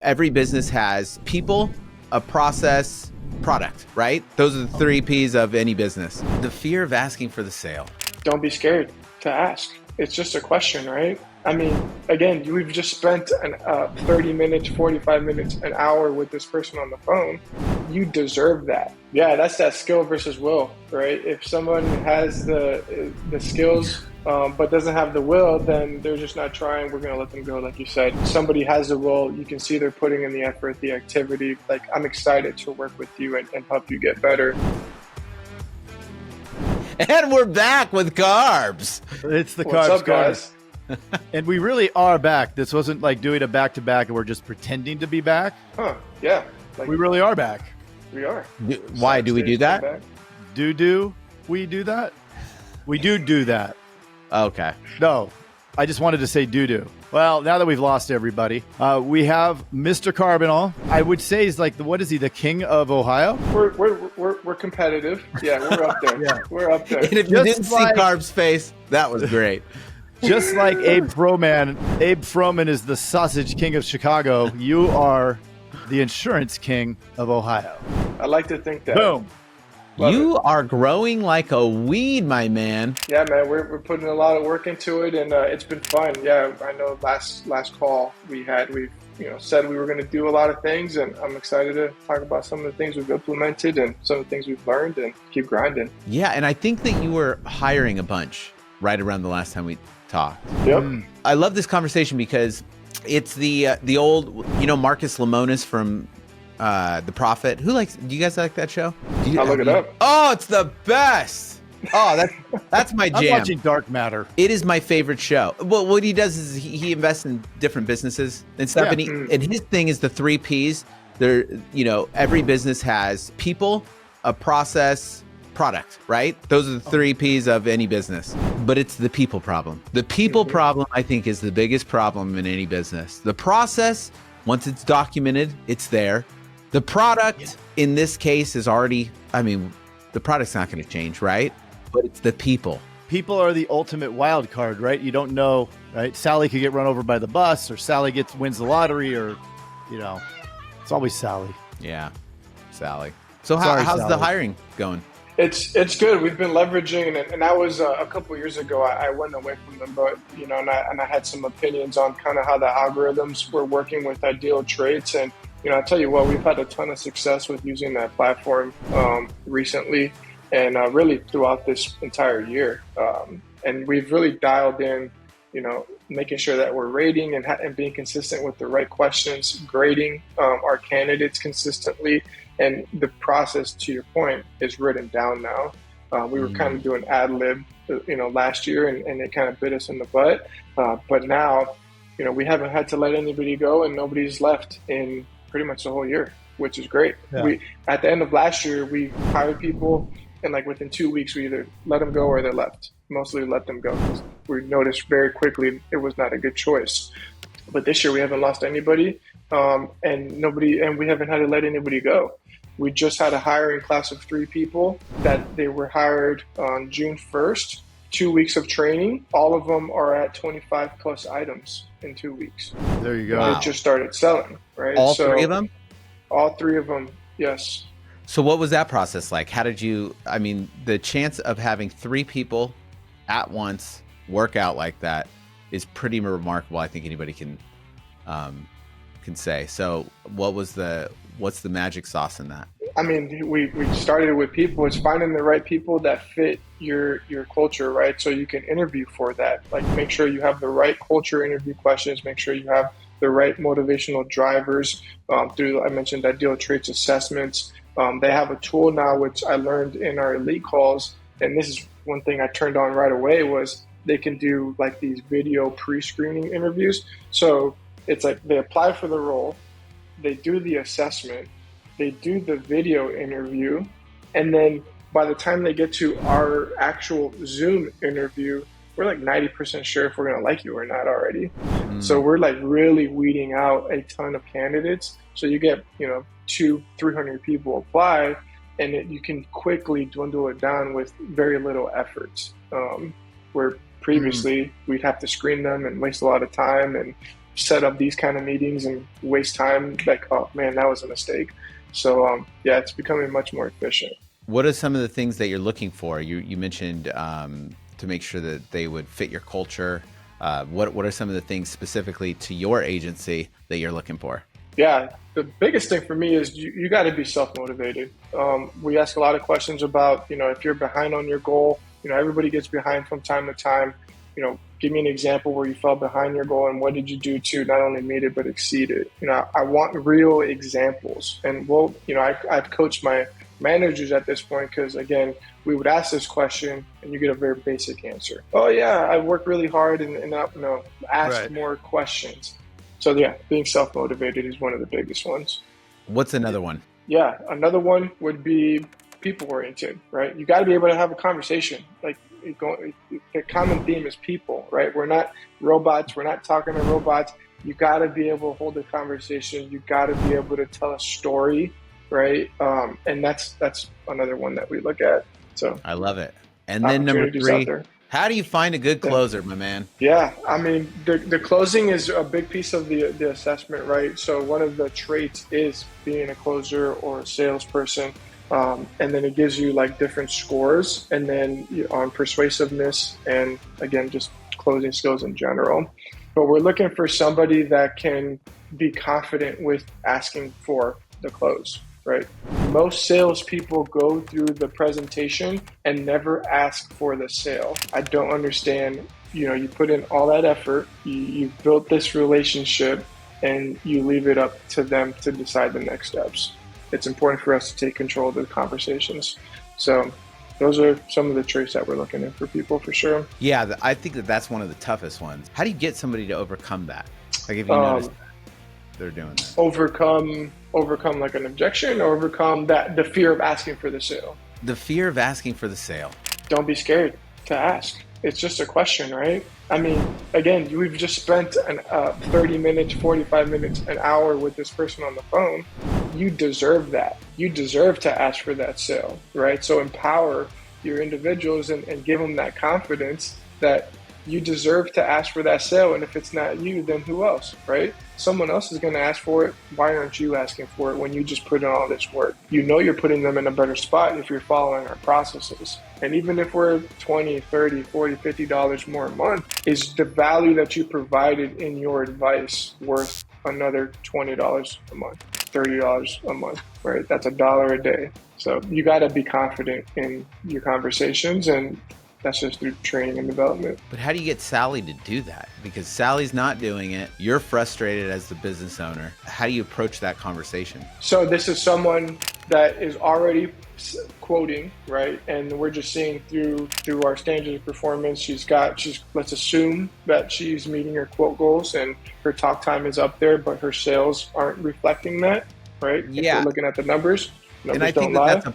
Every business has people, a process, product, right? Those are the 3 P's of any business. The fear of asking for the sale. Don't be scared to ask. It's just a question, right? I mean, again, we've just spent 30 minutes, 45 minutes, an hour with this person on the phone. You deserve that. Yeah, that's that skill versus will, right? If someone has the skills but doesn't have the will, then they're just not trying. We're going to let them go, like you said. Somebody has the will. You can see they're putting in the effort, the activity. Like, I'm excited to work with you and help you get better. And we're back with carbs. It's the What's carbs, up, guys? And we really are back. This wasn't like doing a back-to-back and we're just pretending to be back. Huh, yeah. Like, we really are back. We are. Why do we do that? We do that? We do that. Okay. No, I just wanted to say do. Well, now that we've lost everybody, we have Mr. Carbonell. I would say he's like, what is he, the king of Ohio? We're competitive. Yeah, we're up there. Yeah. We're up there. And if you didn't see Carb's face, that was great. Just like Abe Froman is the sausage king of Chicago, you are the insurance king of Ohio. I like to think that. Boom. You are growing like a weed, my man. Yeah, man, we're putting a lot of work into it, and it's been fun. Yeah, I know last call we said we were going to do a lot of things, and I'm excited to talk about some of the things we've implemented and some of the things we've learned and keep grinding. Yeah, and I think that you were hiring a bunch right around the last time we talked. Yep. I love this conversation because it's the old, Marcus Lemonis from The Prophet. Do you guys like that show? I'll look it up. Oh, it's the best. Oh, that's my jam. I'm watching Dark Matter. It is my favorite show. Well, what he does is he invests in different businesses and stuff. Yeah. And his thing is the 3 P's. There, every business has people, a process, product, right? Those are the 3 P's of any business. But it's the people problem. The people problem, I think, is the biggest problem in any business. The process, once it's documented, it's there. The product, in this case, is already, the product's not going to change, right? But it's the people. People are the ultimate wild card, right? You don't know, right? Sally could get run over by the bus, or Sally wins the lottery, or, it's always Sally. Yeah, Sally. So Sorry, how's Sally. the hiring going? It's good. We've been leveraging it, and that was a couple years ago. I went away from them, but and I had some opinions on kind of how the algorithms were working with ideal traits, and I tell you what, we've had a ton of success with using that platform recently, and really throughout this entire year, and we've really dialed in, making sure that we're rating and being consistent with the right questions, grading our candidates consistently. And the process, to your point, is written down now. We were kind of doing ad lib, last year, and it kind of bit us in the butt. But now, we haven't had to let anybody go, and nobody's left in pretty much the whole year, which is great. Yeah. At the end of last year, we hired people, and within 2 weeks, we either let them go or they left. Mostly let them go because we noticed very quickly it was not a good choice. But this year, we haven't lost anybody, and we haven't had to let anybody go. We just had a hiring class of 3 people that they were hired on June 1st, 2 weeks of training. All of them are at 25 plus items in 2 weeks. There you go. Wow. They just started selling, right? All 3 of them? All 3 of them, yes. So what was that process like? How did you, the chance of having 3 people at once work out like that is pretty remarkable. I think anybody can say. So what's the magic sauce in that? We started with people. It's finding the right people that fit your culture, right? So you can interview for that. Make sure you have the right culture interview questions. Make sure you have the right motivational drivers through, I mentioned, ideal traits assessments. They have a tool now, which I learned in our elite calls. And this is one thing I turned on right away was they can do these video pre-screening interviews. So it's they apply for the role, they do the assessment, they do the video interview, and then by the time they get to our actual Zoom interview, we're 90% sure if we're going to like you or not already. So we're really weeding out a ton of candidates. So you get, 200-300 people apply, and you can quickly dwindle it down with very little effort. Where previously we'd have to screen them and waste a lot of time, and set up these kind of meetings and waste time. Like, oh man, that was a mistake. So yeah, it's becoming much more efficient. What are some of the things that you're looking for? You mentioned to make sure that they would fit your culture. What are some of the things specifically to your agency that you're looking for? Yeah, the biggest thing for me is you got to be self-motivated. We ask a lot of questions about, if you're behind on your goal, everybody gets behind from time to time. Give me an example where you fell behind your goal and what did you do to not only meet it, but exceed it? I want real examples. And I've coached my managers at this point because, again, we would ask this question and you get a very basic answer. Oh, yeah, I worked really hard and ask Right. more questions. So, yeah, being self-motivated is one of the biggest ones. What's another one? Yeah, another one would be people-oriented, right? You got to be able to have a conversation. Like, the common theme is people, right? We're not robots. We're not talking to robots. You got to be able to hold a conversation. You got to be able to tell a story, right? And that's another one that we look at. So I love it. And then number three, how do you find a good closer, my man? Yeah, I mean, the closing is a big piece of the assessment, right? So one of the traits is being a closer or a salesperson. And then it gives you like different scores and then on persuasiveness and again, just closing skills in general. But we're looking for somebody that can be confident with asking for the close, right? Most salespeople go through the presentation and never ask for the sale. I don't understand, you put in all that effort, you built this relationship and you leave it up to them to decide the next steps. It's important for us to take control of the conversations. So those are some of the traits that we're looking at for people for sure. Yeah, I think that's one of the toughest ones. How do you get somebody to overcome that? Like if you notice that they're doing that. Overcome like an objection, or overcome the fear of asking for the sale. The fear of asking for the sale. Don't be scared to ask. It's just a question, right? I mean, again, we've just spent 30 minutes, 45 minutes, an hour with this person on the phone. You deserve that. You deserve to ask for that sale, right? So empower your individuals and give them that confidence that you deserve to ask for that sale. And if it's not you, then who else, right? Someone else is going to ask for it. Why aren't you asking for it when you just put in all this work? You're putting them in a better spot if you're following our processes. And even if we're $20, $30, $40, $50 more a month, is the value that you provided in your advice worth another $20 a month, $30 a month, right? That's $1 a day. So you got to be confident in your conversations, and that's just through training and development. But how do you get Sally to do that? Because Sally's not doing it. You're frustrated as the business owner. How do you approach that conversation? So this is someone that is already quoting, right? And we're just seeing through our standards of performance, let's assume that she's meeting her quote goals and her talk time is up there, but her sales aren't reflecting that, right? Yeah. If we're looking at the numbers And I think that's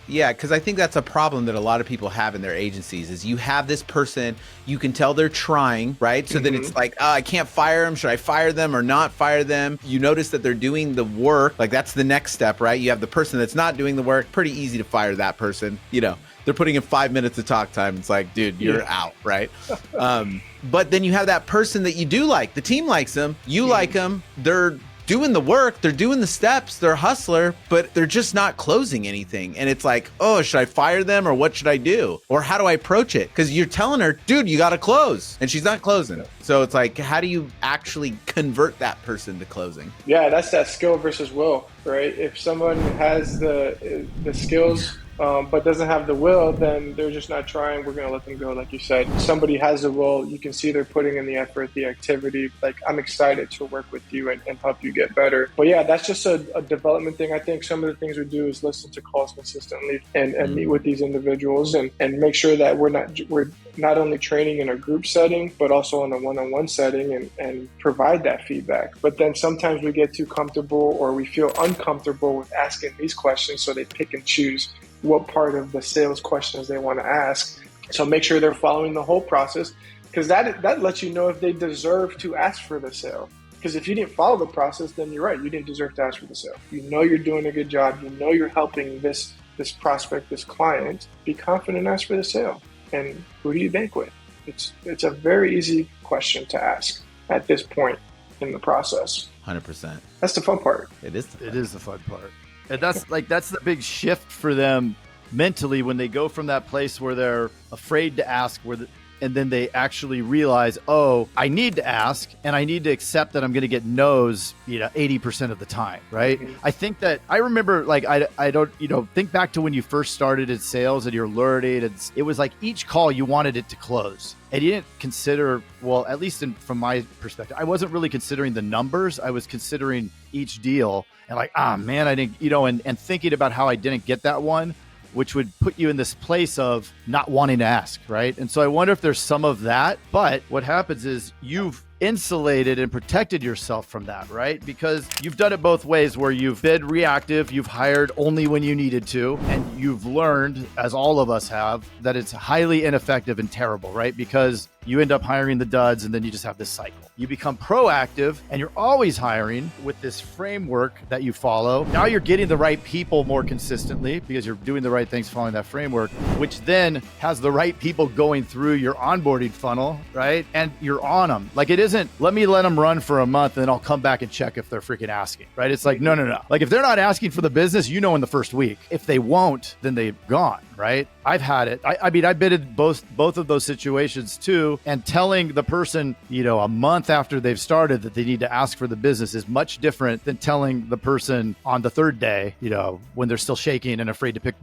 because I think that's a problem that a lot of people have in their agencies is you have this person, you can tell they're trying, right? So then it's like, I can't fire them. Should I fire them or not fire them? You notice that they're doing the work. Like that's the next step, right? You have the person that's not doing the work. Pretty easy to fire that person. They're putting in 5 minutes of talk time. It's like, dude, you're out, right? But then you have that person that you do like. The team likes them. You like them. They're doing the work, they're doing the steps, they're a hustler, but they're just not closing anything. And it's like, oh, should I fire them or what should I do? Or how do I approach it? Because you're telling her, dude, you got to close. And she's not closing. So it's like, how do you actually convert that person to closing? Yeah, that's that skill versus will, right? If someone has the skills but doesn't have the will, then they're just not trying. We're going to let them go, like you said. Somebody has the will. You can see they're putting in the effort, the activity. Like, I'm excited to work with you and help you get better. But yeah, that's just a development thing. I think some of the things we do is listen to calls consistently and meet with these individuals and make sure that we're not only training in a group setting, but also in a one-on-one setting and provide that feedback. But then sometimes we get too comfortable or we feel uncomfortable with asking these questions, so they pick and choose what part of the sales questions they want to ask. So make sure they're following the whole process, because that lets you know if they deserve to ask for the sale. Because if you didn't follow the process, then you're right, you didn't deserve to ask for the sale. You're doing a good job. You're helping this prospect, this client, be confident and ask for the sale. And who do you bank with? It's a very easy question to ask at this point. in the process. 100%. That's the fun part. It is. It is the fun part. And that's the big shift for them mentally when they go from that place where they're afraid to ask and then they actually realize, oh, I need to ask and I need to accept that I'm going to get no's, 80% of the time. Right. Mm-hmm. I think that I remember I don't, think back to when you first started in sales and you're learning. It was like each call you wanted it to close. And you didn't consider, well, at least from my perspective, I wasn't really considering the numbers. I was considering each deal and man, I didn't, and thinking about how I didn't get that one, which would put you in this place of not wanting to ask, right? And so I wonder if there's some of that, but what happens is you've insulated and protected yourself from that, right? Because you've done it both ways where you've been reactive, you've hired only when you needed to, and you've learned, as all of us have, that it's highly ineffective and terrible, right? Because you end up hiring the duds and then you just have this cycle. You become proactive and you're always hiring with this framework that you follow. Now you're getting the right people more consistently because you're doing the right things following that framework, which then has the right people going through your onboarding funnel, right? And you're on them. Like it isn't, let them run for a month and then I'll come back and check if they're freaking asking, right? It's like, no. Like if they're not asking for the business, in the first week. If they won't, then they've gone, right? I've had it. I've been in both of those situations too. And telling the person, a month after they've started that they need to ask for the business is much different than telling the person on the third day, when they're still shaking and afraid to pick,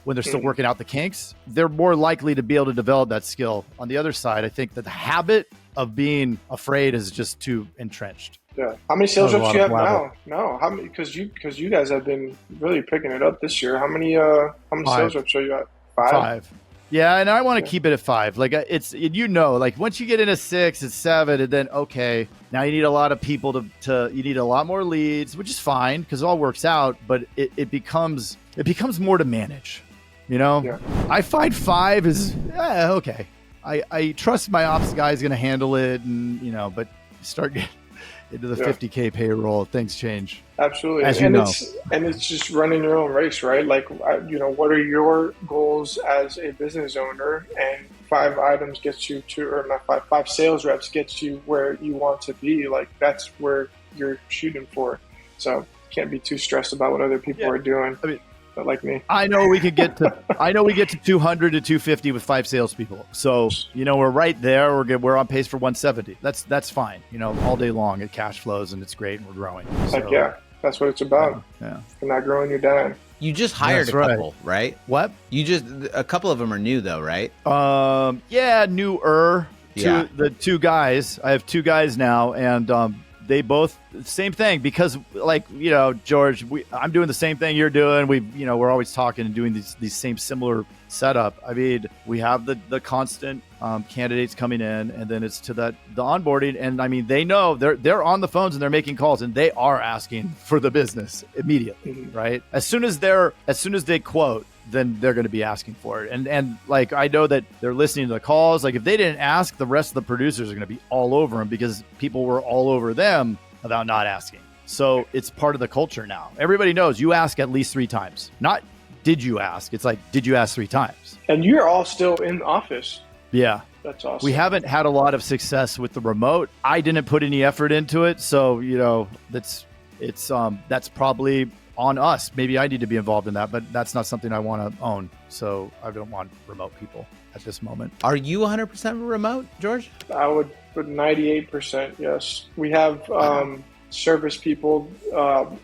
when they're still working out the kinks. They're more likely to be able to develop that skill. On the other side, I think that the habit of being afraid is just too entrenched. Yeah. How many sales reps do you have now? No. How many? Because you guys have been really picking it up this year. How many sales reps are you at? Five. Yeah, and I want to keep it at 5. Like it's once you get into 6, it's 7, and then okay, now you need a lot of people you need a lot more leads, which is fine because it all works out. But it becomes more to manage. Yeah. I find 5 is okay. I trust my ops guy is going to handle it, and but start getting into the 50K payroll, things change. Absolutely. As it's just running your own race, right? Like, what are your goals as a business owner? And 5 items gets you to, or not 5 sales reps gets you where you want to be. Like, that's where you're shooting for. So you can't be too stressed about what other people are doing. But like me, I know we could get to 200 to 250 with 5 salespeople. So, we're right there. We're good. We're on pace for 170. That's fine. All day long it cash flows and it's great and we're growing. So, that's what it's about. Yeah. If you're not growing, you're dying. You just hired a couple, right? What? A couple of them are new though, right? Newer. Yeah. The 2 guys. I have 2 guys now, and they both same thing because George, I'm doing the same thing you're doing. We're always talking and doing these same similar setup. I mean, we have the constant candidates coming in, and then it's to the onboarding. And I mean, they know they're on the phones and they're making calls and they are asking for the business immediately, right? As soon as they quote, then they're going to be asking for it. And like, I know that they're listening to the calls. Like if they didn't ask, the rest of the producers are going to be all over them because people were all over them about not asking. So it's part of the culture now. Everybody knows you ask at least 3 times. Not did you ask? It's like, did you ask 3 times? And you're all still in the office. Yeah. That's awesome. We haven't had a lot of success with the remote. I didn't put any effort into it. So, that's probably on us. Maybe I need to be involved in that, but that's not something I want to own. So I don't want remote people at this moment. Are you 100% remote, George? I would put 98%. Yes. We have service people.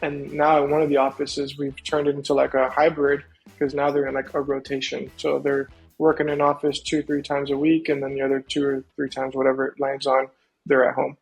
And now in one of the offices, we've turned it into like a hybrid because now they're in like a rotation. So they're working in office 2-3 times a week. And then the other 2 or 3 times, whatever it lands on, they're at home.